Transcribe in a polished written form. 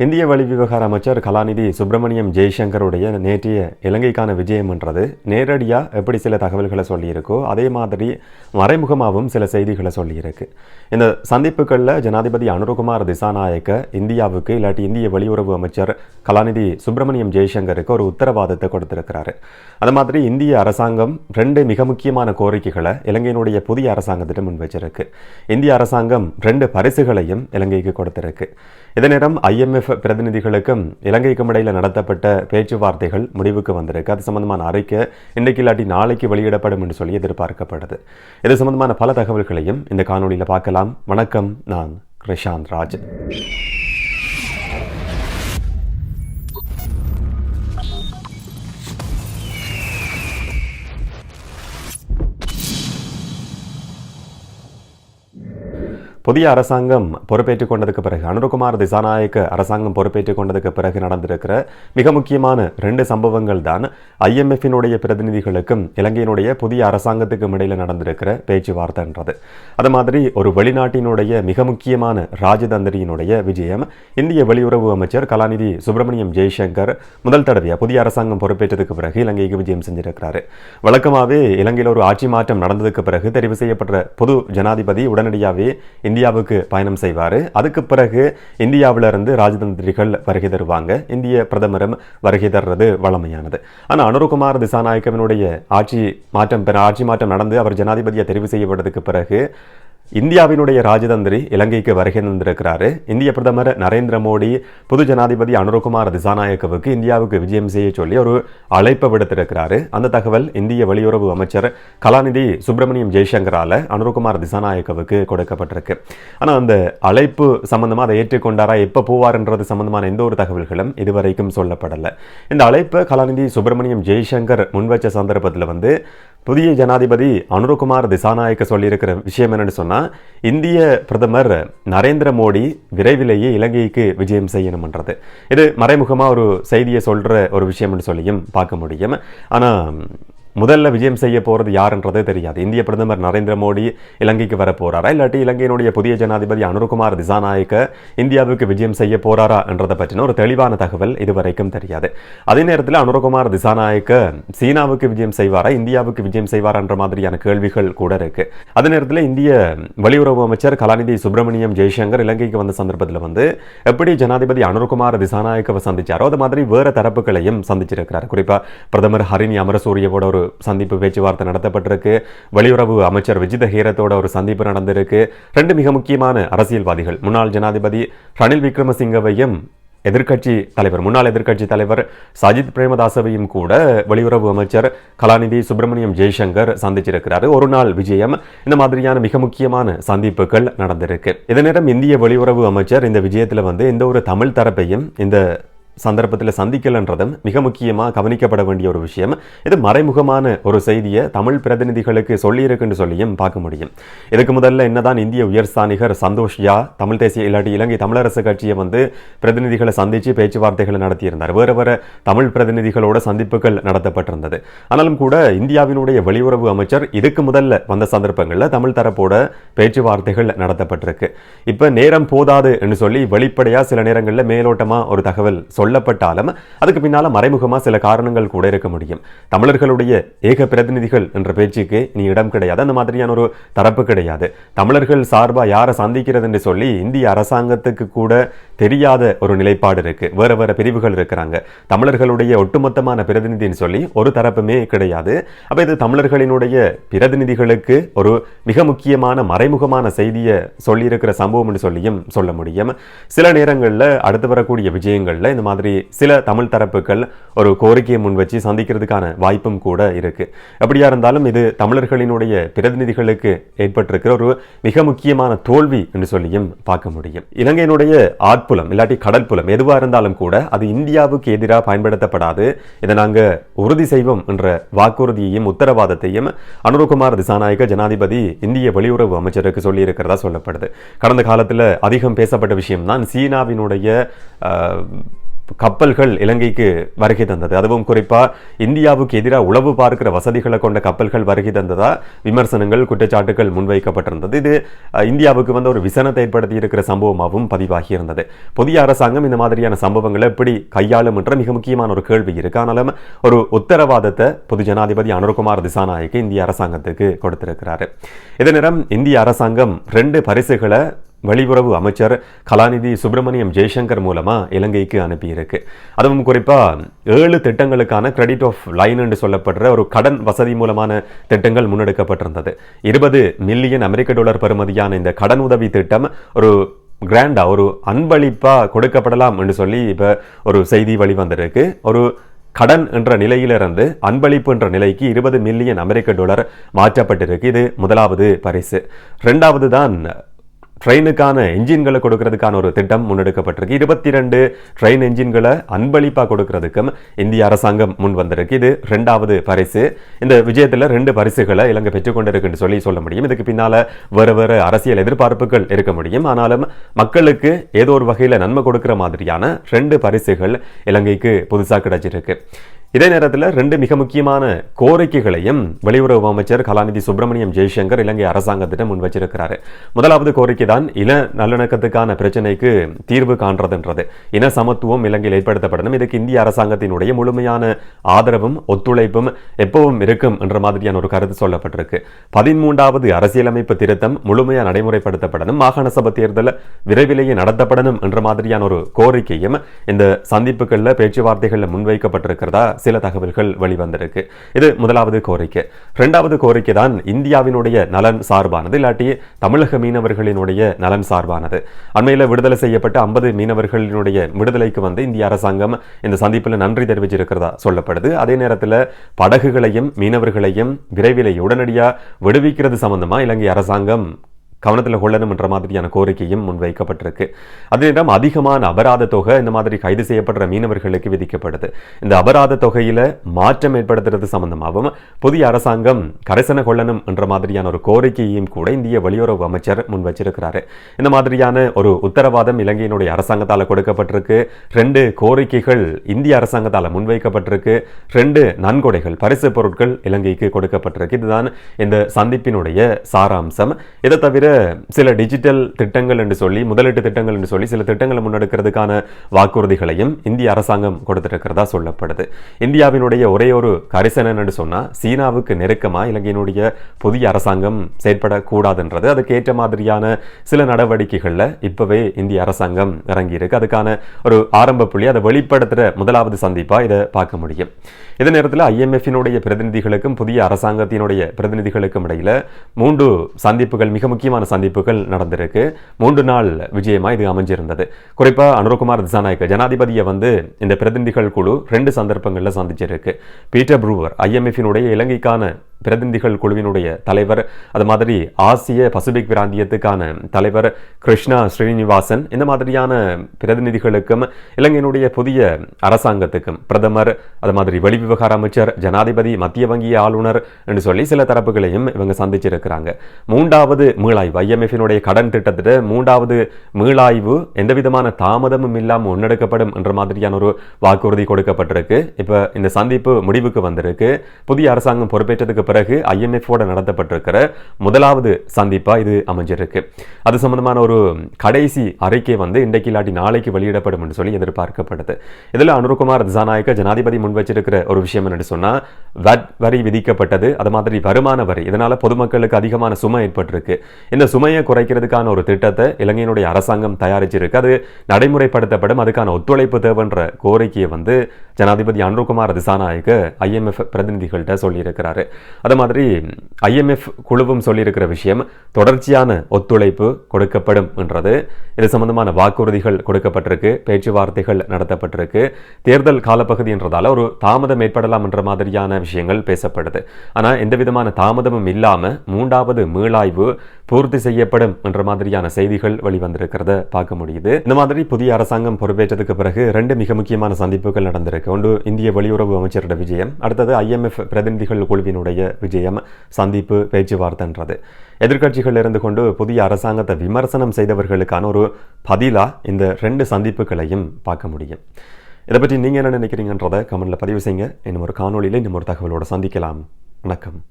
இந்திய வெளிவிவகார அமைச்சர் கலாநிதி சுப்பிரமணியம் ஜெய்சங்கருடைய நேற்றைய இலங்கைக்கான விஜயம் என்றது நேரடியாக எப்படி சில தகவல்களை சொல்லியிருக்கோ அதே மாதிரி மறைமுகமாகவும் சில செய்திகளை சொல்லியிருக்கு. இந்த சந்திப்புகளில் ஜனாதிபதி அனுரகுமார் திசாநாயக்க இந்தியாவுக்கு இல்லாட்டி இந்திய வெளியுறவு அமைச்சர் கலாநிதி சுப்பிரமணியம் ஜெய்சங்கருக்கு ஒரு உத்தரவாதத்தை கொடுத்திருக்கிறாரு. அது மாதிரி இந்திய அரசாங்கம் 2 மிக முக்கியமான கோரிக்கைகளை இலங்கையினுடைய புதிய அரசாங்கத்திடம் முன் வச்சிருக்கு. இந்திய அரசாங்கம் 2 பரிசுகளையும் இலங்கைக்கு கொடுத்திருக்கு. இதே நேரம் IMF பிரதிநிதிகளுக்கும் இலங்கைக்கும் இடையில் நடத்தப்பட்ட பேச்சுவார்த்தைகள் முடிவுக்கு வந்திருக்கு. அது சம்பந்தமான அறிக்கை இன்றைக்கு இல்லாட்டி நாளைக்கு வெளியிடப்படும் என்று சொல்லி எதிர்பார்க்கப்படுது. இது சம்பந்தமான பல தகவல்களையும் இந்த காணொலியில் பார்க்கலாம். வணக்கம், நான் கிருஷாந்த் ராஜ். புதிய அரசாங்கம் பொறுப்பேற்றுக் கொண்டதுக்கு பிறகு அனுரகுமார் திசாநாயக்க அரசாங்கம் பொறுப்பேற்றுக் கொண்டதுக்கு பிறகு நடந்திருக்கிற மிக முக்கியமான 2 சம்பவங்கள் தான் IMF-இனுடைய பிரதிநிதிகளுக்கும் இலங்கையினுடைய புதிய அரசாங்கத்துக்கும் இடையில் நடந்திருக்கிற பேச்சுவார்த்தைன்றது. அது மாதிரி ஒரு வெளிநாட்டினுடைய மிக முக்கியமான ராஜதந்திரியினுடைய விஜயம் இந்திய வெளியுறவு அமைச்சர் கலாநிதி சுப்பிரமணியம் ஜெய்சங்கர் முதல் தடவையாக புதிய அரசாங்கம் பொறுப்பேற்றதுக்கு பிறகு இலங்கைக்கு விஜயம் செஞ்சிருக்கிறாரு. வழக்கமாகவே இலங்கையில் ஒரு ஆட்சி மாற்றம் நடந்ததுக்கு பிறகு தெரிவு செய்யப்பட்ட புது ஜனாதிபதி உடனடியாகவே இந்தியாவுக்கு பயணம் செய்வார். அதுக்கு பிறகு இந்தியாவிலிருந்து ராஜதந்திரிகள் வருகை தருவாங்க. இந்திய பிரதமரும் வருகை தர்றது வழமையானது. ஆனால் அனுரகுமார் திசாநாயக்கவினுடைய ஆட்சி மாற்றம் நடந்து அவர் ஜனாதிபதியை தெரிவு செய்யப்பட்டதுக்கு பிறகு இந்தியாவினுடைய ராஜதந்திரி இலங்கைக்கு வருகை தந்திருக்கிறாரு. இந்திய பிரதமர் நரேந்திர மோடி புது ஜனாதிபதி அனுரகுமார் திசாநாயக்கவுக்கு இந்தியாவுக்கு விஜயம் செய்ய சொல்லி ஒரு அழைப்பை விடுத்திருக்கிறாரு. அந்த தகவல் இந்திய வெளியுறவு அமைச்சர் கலாநிதி சுப்பிரமணியம் ஜெய்சங்கரால அனுரகுமார் திசாநாயக்கவுக்கு கொடுக்கப்பட்டிருக்கு. ஆனால் அந்த அழைப்பு சம்பந்தமாக அதை ஏற்றுக்கொண்டாரா, எப்போ போவார்ன்றது சம்பந்தமான எந்த ஒரு தகவல்களும் இதுவரைக்கும் சொல்லப்படலை. இந்த அழைப்பை கலாநிதி சுப்பிரமணியம் ஜெய்சங்கர் முன்வச்ச சந்தர்ப்பத்தில் புதிய ஜனாதிபதி அனுரகுமார் திசாநாயக்க சொல்லியிருக்கிற விஷயம் என்னன்னு சொன்னால், இந்திய பிரதமர் நரேந்திர மோடி விரைவிலேயே இலங்கைக்கு விஜயம் செய்யணும்ன்றது. இது மறைமுகமாக ஒரு செய்தியை சொல்கிற ஒரு விஷயம்னு சொல்லியும் பார்க்க முடியும். ஆனால் முதல்ல விஜயம் செய்ய போகிறது யாருன்றது தெரியாது. இந்திய பிரதமர் நரேந்திர மோடி இலங்கைக்கு வர போறாரா, இல்லாட்டி இலங்கையினுடைய புதிய ஜனாதிபதி அனுரகுமார் திசாநாயக்க இந்தியாவுக்கு விஜயம் செய்ய போறாரா என்றதை பற்றின ஒரு தெளிவான தகவல் இதுவரைக்கும் தெரியாது. அதே நேரத்தில் அனுரகுமார் திசாநாயக்க சீனாவுக்கு விஜயம் செய்வாரா, இந்தியாவுக்கு விஜயம் செய்வாரா என்ற மாதிரியான கேள்விகள் கூட இருக்கு. அதே நேரத்தில் இந்திய வெளியுறவு அமைச்சர் கலாநிதி சுப்பிரமணியம் ஜெய்சங்கர் இலங்கைக்கு வந்த சந்தர்ப்பத்தில் எப்படி ஜனாதிபதி அனுரகுமார் திசாநாயக்கவை சந்திச்சாரோ அது மாதிரி வேற தரப்புகளையும் சந்திச்சிருக்கிறார். குறிப்பாக பிரதமர் ஹரிணி அமரசூரியவோட ஒரு சந்திப்பு பேச்சுவார்த்தை நடத்தப்பட்டிருக்கு. வெளியுறவு அமைச்சர் விஜித ஹேரத்தோட ஒரு சந்திப்பு நடந்திருக்கு. 2 மிக முக்கியமான அரசியல்வாதிகள், முன்னாள் ஜனாதிபதி ரணில் விக்ரமசிங்கவையும் முன்னாள் எதிர்க்கட்சி தலைவர் சஜித் பிரேமதாசவையும் கூட வெளியுறவு அமைச்சர் கலாநிதி சுப்பிரமணியம் ஜெய்சங்கர் சந்திச்சிருக்கிறார். ஒரு நாள் விஜயம், இந்த மாதிரியான மிக முக்கியமான சந்திப்புகள் நடந்திருக்கு. இதே நேரம் இந்திய வெளியுறவு அமைச்சர் இந்த விஜயத்தில் எந்த ஒரு தமிழ் தரப்பையும் இந்த சந்தர்ப்பத்தில் சந்திக்கலன்றதும் மிக முக்கியமாக கவனிக்கப்பட வேண்டிய ஒரு விஷயம். இது மறைமுகமான ஒரு செய்தியை தமிழ் பிரதிநிதிகளுக்கு சொல்லியிருக்குன்னு சொல்லியும் பார்க்க முடியும். இதுக்கு முதல்ல என்னதான் இந்திய உயர்ஸ்தானிகர் சந்தோஷ் யா தமிழ் தேசிய இல்லாட்டி இலங்கை தமிழரசு கட்சியை பிரதிநிதிகளை சந்தித்து பேச்சுவார்த்தைகளை நடத்தியிருந்தார். வேறு தமிழ் பிரதிநிதிகளோட சந்திப்புகள் நடத்தப்பட்டிருந்தது. ஆனாலும் கூட இந்தியாவினுடைய வெளியுறவு அமைச்சர் இதுக்கு முதல்ல வந்த சந்தர்ப்பங்களில் தமிழ் தரப்போட பேச்சுவார்த்தைகள் நடத்தப்பட்டிருக்கு. இப்போ நேரம் போதாது என்று சொல்லி வெளிப்படையாக சில நேரங்களில் மேலோட்டமாக ஒரு தகவல் சொல்லப்பட்டாலும் அதுக்கு பின்னால மறைமுகமா சில காரணங்கள் கூட இருக்க முடியும். தமிழர்களுடைய ஏக பிரதிநிதிகள் என்ற பேச்சுக்கு இனி இடம் கிடையாது. அந்த மாதிரியான ஒரு தரப்பு கிடையாது. தமிழர்கள் சார்பா யாரை சந்திக்கிறது என்று சொல்லி இந்திய அரசாங்கத்துக்கு கூட தெரியாத ஒரு நிலைப்பாடு இருக்கு. வேற பிரிவுகள் இருக்கிறாங்க. தமிழர்களுடைய ஒட்டுமொத்தமான பிரதிநிதின்னு சொல்லி ஒரு தரப்புமே கிடையாது. அப்ப இது தமிழர்களினுடைய பிரதிநிதிகளுக்கு ஒரு மிக முக்கியமான மறைமுகமான செய்தியை சொல்லி இருக்கிற சம்பவம் என்று சொல்லியும் சொல்ல முடியும். சில நேரங்களில் அடுத்து வரக்கூடிய விஜயங்கள்ல இந்த மாதிரி சில தமிழ் தரப்புகள் ஒரு கோரிக்கையை முன் வச்சு சந்திக்கிறதுக்கான வாய்ப்பும் கூட இருக்கு. எப்படியா இருந்தாலும் இது தமிழர்களினுடைய பிரதிநிதிகளுக்கு ஏற்பட்டிருக்கிற ஒரு மிக முக்கியமான தோல்வி என்று சொல்லியும் பார்க்க முடியும். இலங்கையினுடைய ஆட்புலம் இல்லாட்டி கடற்புலம் எதுவா இருந்தாலும் கூட அது இந்தியாவுக்கு எதிராக பயன்படுத்தப்படாது. இதை நாங்க உறுதி செய்வோம் என்ற வாக்குறுதியையும் உத்தரவாதத்தையும் அனுரகுமார் திசாநாயக்க ஜனாதிபதி இந்திய வெளியுறவு அமைச்சருக்கு சொல்லி இருக்கிறதா சொல்லப்படுது. கடந்த காலத்தில் அதிகம் பேசப்பட்ட விஷயம் தான் சீனாவினுடைய கப்பல்கள் இலங்கைக்கு வருகை தந்தது. அதுவும் குறிப்பாக இந்தியாவுக்கு எதிராக உளவு பார்க்கிற வசதிகளை கொண்ட கப்பல்கள் வருகை தந்ததா விமர்சனங்கள், குற்றச்சாட்டுகள் முன்வைக்கப்பட்டிருந்தது. இது இந்தியாவுக்கு ஒரு விசனத்தை ஏற்படுத்தி இருக்கிற சம்பவமாகவும் பதிவாகி இருந்தது. புதிய அரசாங்கம் இந்த மாதிரியான சம்பவங்களை எப்படி கையாளும் என்ற மிக முக்கியமான ஒரு கேள்வி இருக்கு. ஆனாலும் ஒரு உத்தரவாதத்தை பொது ஜனாதிபதி அனுரகுமார் திசாநாயக்க இந்திய அரசாங்கத்துக்கு கொடுத்திருக்கிறார். இதே நேரம் இந்திய அரசாங்கம் 2 பரிசுகளை வெளியுறவு அமைச்சர் கலாநிதி சுப்பிரமணியம் ஜெய்சங்கர் மூலமா இலங்கைக்கு அனுப்பியிருக்கு. அதுவும் குறிப்பா 7 திட்டங்களுக்கான கிரெடிட் ஆஃப் லைன் என்று சொல்லப்படுற ஒரு கடன் வசதி மூலமான திட்டங்கள் முன்னெடுக்கப்பட்டிருந்தது. 20 மில்லியன் அமெரிக்க டாலர் பெறுமதியான இந்த கடன் உதவி திட்டம் ஒரு கிராண்டா, ஒரு அன்பளிப்பா கொடுக்கப்படலாம் என்று சொல்லி இப்ப ஒரு செய்தி வெளிவந்திருக்கு. ஒரு கடன் என்ற நிலையிலிருந்து அன்பளிப்பு என்ற நிலைக்கு 20 மில்லியன் அமெரிக்க டாலர் மாற்றப்பட்டிருக்கு. இது முதலாவது பரிசு. 2வது தான் ட்ரெயினுக்கான என்ஜின்களை கொடுக்கறதுக்கான ஒரு திட்டம் முன்னெடுக்கப்பட்டிருக்கு. 22 ட்ரெயின் என்ஜின்களை அன்பளிப்பாக கொடுக்கறதுக்கும் இந்திய அரசாங்கம் முன் வந்திருக்கு. இது 2வது பரிசு. இந்த விஜயத்தில் 2 பரிசுகளை இலங்கை பெற்றுக்கொண்டிருக்குன்னு சொல்ல முடியும். இதுக்கு பின்னால வேறு அரசியல் எதிர்பார்ப்புகள் இருக்க முடியும். ஆனாலும் மக்களுக்கு ஏதோ ஒரு வகையில் நன்மை கொடுக்கிற மாதிரியான 2 பரிசுகள் இலங்கைக்கு புதுசாக கிடைச்சிருக்கு. இதே நேரத்தில் 2 மிக முக்கியமான கோரிக்கைகளையும் வெளியுறவு அமைச்சர் கலாநிதி சுப்பிரமணியம் ஜெய்சங்கர் இலங்கை அரசாங்கத்திடம் முன் வச்சிருக்கிறாரு. முதலாவது கோரிக்கை தான் இன நல்லிணக்கத்துக்கான பிரச்சனைக்கு தீர்வு காண்றதுன்றது. இன சமத்துவம் இலங்கையில் ஏற்படுத்தப்படணும். இதுக்கு இந்திய அரசாங்கத்தினுடைய முழுமையான ஆதரவும் ஒத்துழைப்பும் எப்பவும் இருக்கும் என்ற மாதிரியான ஒரு கருத்து சொல்லப்பட்டிருக்கு. 13வது அரசியலமைப்பு திருத்தம் முழுமையாக நடைமுறைப்படுத்தப்படணும். மாகாண சபை தேர்தல் விரைவிலேயே நடத்தப்படணும் என்ற மாதிரியான ஒரு கோரிக்கையும் இந்த சந்திப்புகளில் பேச்சுவார்த்தைகளில் முன்வைக்கப்பட்டிருக்கிறதா சில தகவல்கள் வெளிவந்திருக்கு. இது முதலாவது கோரிக்கை. 2வது கோரிக்கை தான் இந்தியாவினுடைய நலன் சார்பானது, இல்லாட்டி தமிழக மீனவர்களினுடைய நலன் சார்பானது. அண்மையில் விடுதலை செய்யப்பட்ட 50 மீனவர்களினுடைய விடுதலைக்கு இந்திய அரசாங்கம் இந்த சந்திப்பில் நன்றி தெரிவிச்சிருக்கிறதா சொல்லப்படுது. அதே நேரத்தில் படகுகளையும் மீனவர்களையும் விரைவிலேயே உடனடியாக விடுவிக்கிறது சம்பந்தமா இலங்கை அரசாங்கம் கவனத்தில் கொள்ளணும் என்ற மாதிரியான கோரிக்கையும் முன்வைக்கப்பட்டிருக்கு. அதே நேரம் அதிகமான அபராத தொகை இந்த மாதிரி கைது செய்யப்படுற மீனவர்களுக்கு விதிக்கப்படுது. இந்த அபராத தொகையில மாற்றம் ஏற்படுத்துறது சம்பந்தமாகவும் புதிய அரசாங்கம் கரிசனை கொள்ளணும் என்ற மாதிரியான ஒரு கோரிக்கையையும் கூட இந்திய வெளியுறவு அமைச்சர் முன் வச்சிருக்கிறாரு. இந்த மாதிரியான ஒரு உத்தரவாதம் இலங்கையினுடைய அரசாங்கத்தால் கொடுக்கப்பட்டிருக்கு. 2 கோரிக்கைகள் இந்திய அரசாங்கத்தால் முன்வைக்கப்பட்டிருக்கு. 2 நன்கொடைகள், பரிசு பொருட்கள் இலங்கைக்கு கொடுக்கப்பட்டிருக்கு. இதுதான் இந்த சந்திப்பினுடைய சாராம்சம். இதை தவிர சில டிஜிட்டல் திட்டங்கள் என்று சொல்லி, முதலீட்டு திட்டங்கள் என்று சொல்லி சில திட்டங்களை முன்னெடுக்கிறதுக்கான வாக்குறுதிகளையும் இந்திய அரசாங்கம் கொடுத்திருக்கிறதா சொல்லப்படுது. இந்தியாவினுடைய ஒரே ஒரு கரிசனை என்று சொன்னா சீனாவுக்கு நெருக்கமா இலங்கையினுடைய புதிய அரசாங்கம் செயற்படக்கூடாதுன்றது. அதுக்கு ஏற்ற மாதிரியான சில நடவடிக்கைகள்ல இப்பவே இந்திய அரசாங்கம் இறங்கி இருக்கு. அதுக்கான ஒரு ஆரம்ப புள்ளி, அதை வெளிப்படுத்துற முதலாவது சந்திப்பா இதை பார்க்க முடியும். இதே நேரத்தில் IMF-இனுடைய பிரதிநிதிகளுக்கும் புதிய அரசாங்கத்தினுடைய பிரதிநிதிகளுக்கும் இடையில 3 சந்திப்புகள், மிக முக்கியமான சந்திப்புகள் நடந்திருக்கு. 3 நாள் விஜயமா இது அமைஞ்சிருந்தது. குறிப்பா அனுரகுமார் திசாநாயக்க ஜனாதிபதியை இந்த பிரதிநிதிகள் குழு 2 சந்தர்ப்பங்கள்ல சந்திச்சிருக்கு. பீட்டர் ப்ரூவர் IMF-இனுடைய இலங்கைக்கான பிரதிநிதிகள் குழுவினுடைய தலைவர், அது மாதிரி ஆசிய பசிபிக் பிராந்தியத்துக்கான தலைவர் கிருஷ்ணா ஸ்ரீனிவாசன், இந்த மாதிரியான பிரதிநிதிகளுக்கும் இலங்கையினுடைய புதிய அரசாங்கத்துக்கும் பிரதமர், அது மாதிரி வெளிவிவகார அமைச்சர், ஜனாதிபதி, மத்திய வங்கி ஆளுநர் என்று சொல்லி சில தரப்புகளையும் இவங்க சந்திச்சிருக்கிறாங்க. 3வது மீளாய்வு, IMF-இனுடைய கடன் திட்டத்திட்ட 3வது மீளாய்வு எந்தவிதமான தாமதமும் இல்லாமல் முன்னெடுக்கப்படும் என்ற மாதிரியான ஒரு வாக்குறுதி கொடுக்கப்பட்டிருக்கு. இப்ப இந்த சந்திப்பு முடிவுக்கு வந்திருக்கு. புதிய அரசாங்கம் பொறுப்பேற்றதுக்கு பிறகு IMF-ஓட நடத்தப்பட்டிருக்கிற முதலாவது சந்திப்பா இது அமைஞ்சிருக்கு. அது சம்பந்தமான ஒரு கடைசி அறிக்கை இன்றைக்கு இல்லாட்டி நாளைக்கு வெளியிடப்படும் என்று சொல்லி எதிர்பார்க்கப்படுது. இதுல அனுரகுமார் திசாநாயக்க ஜனாதிபதி முன் வச்சிருக்கிற ஒரு விஷயம் என்னன்னு சொன்னா, VAT வரி விதிக்கப்பட்டது, அது மாதிரி வருமான வரி, இதனால பொதுமக்களுக்கு அதிகமான சுமை ஏற்பட்டிருக்கு. இந்த சுமையை குறைக்கிறதுக்கான ஒரு திட்டத்தை இலங்கையினுடைய அரசாங்கம் தயாரிச்சிருக்கு. அது நடைமுறைப்படுத்தப்படும், அதுக்கான ஒத்துழைப்பு தேவைன்ற கோரிக்கையை ஜனாதிபதி அனுரகுமார் திசாநாயக்க IMF பிரதிநிதிகள்கிட்ட சொல்லியிருக்கிறாரு. அது மாதிரி IMF குழுவும் சொல்லியிருக்கிற விஷயம், தொடர்ச்சியான ஒத்துழைப்பு கொடுக்கப்படும் என்றது. இது சம்பந்தமான வாக்குறுதிகள் கொடுக்கப்பட்டிருக்கு, பேச்சுவார்த்தைகள் நடத்தப்பட்டிருக்கு. தேர்தல் காலப்பகுதி என்றதால ஒரு தாமதம் ஏற்படலாம் என்ற மாதிரியான விஷயங்கள் பேசப்படுது. ஆனா எந்த விதமான தாமதமும் இல்லாம 3வது மீளாய்வு பூர்த்தி செய்யப்படும் என்ற மாதிரியான செய்திகள் வெளிவந்திருக்கிறத பார்க்க முடியுது. இந்த மாதிரி புதிய அரசாங்கம் பொறுப்பேற்றதுக்கு பிறகு 2 மிக முக்கியமான சந்திப்புகள் நடந்திருக்கு. ஒன்று இந்திய வெளியுறவு அமைச்சரோட விஜயம், அடுத்தது IMF பிரதிநிதிகள் குழுவினுடைய விஜயம், சந்திப்பு, பேச்சுவார்த்தைன்றது. எதிர்க்கட்சிகள் இருந்து கொண்டு புதிய அரசாங்கத்தை விமர்சனம் செய்தவர்களுக்கான ஒரு பதிலா இந்த 2 சந்திப்புகளையும் பார்க்க முடியும். இதை பற்றி நீங்கள் என்ன நினைக்கிறீங்கன்றதை கமெண்ட்டில் பதிவு செய்யுங்க. இன்னும் ஒரு காணொலியில் இன்னும் ஒரு தகவலோடு சந்திக்கலாம். வணக்கம்.